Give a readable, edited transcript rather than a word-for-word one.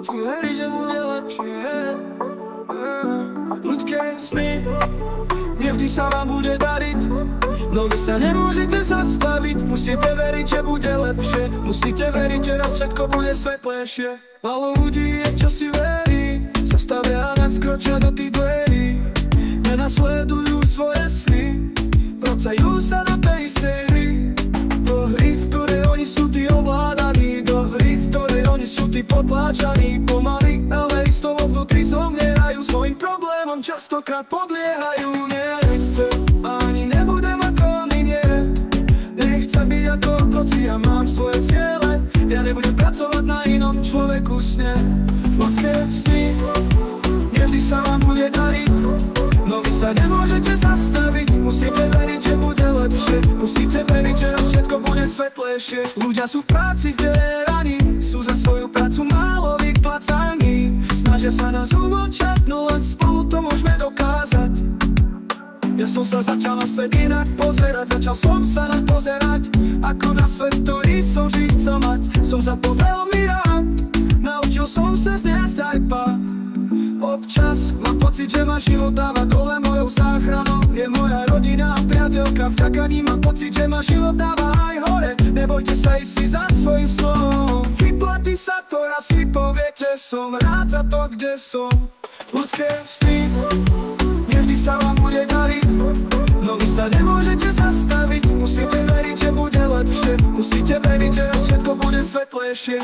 Vždycky verí, že bude lepšie. Ľudské sny, nevždy sa vám bude dariť, no vy sa nemôžete zastaviť. Musíte veriť, že bude lepšie, musíte veriť, že raz všetko bude svetlejšie. Málo ľudí je, čo si verí, zastavia a nevkročia do tých dverí. Nenasledujú svoje sny, vracajú sa do tej istej hry. Do hry, v ktorej oni sú tí ovládaní, do hry, v ktorej oni sú tí potláčaní. Pomaly, ale isto vo vnútri zomierajú, svojim problémom častokrát podliehajú. Nechcem, ani nebudem ako oni, nie. Nechcem byť ako otroci, ja mám svoje ciele. Ja nebudem pracovať na inom človeku sne. Ľudské sny, nevždy sa vám bude dariť, no vy sa nemôžete zastaviť. Musíte veriť, že bude lepšie, musíte veriť, že raz všetko bude svetlejšie. Ľudia sú v práci zdieraní, sú za svoju prácu málo vyplácaní. Snažia sa nás umlčať, no len spolu to môžeme dokázať. Ja som sa začal na svet inak pozerať, začal som sa naň pozerať ako na svet, ktorý som vždy chcel mať. Som za to veľmi rád, naučil som sa zniesť aj pád. Občas mám pocit, že ma život dáva dole, mojou záchranou je moja rodina a priateľka. Vďaka ním mám pocit, že ma život dáva aj hore. Nebojte sa ísť si za svojím slovom, vyplatí sa to, raz si poviete, som rád za to, kde som. Ľudské sny, nevždy sa vám bude dariť, no vy sa nemôžete zastaviť. Musíte veriť, že bude lepšie, musíte veriť, že raz všetko bude svetlejšie.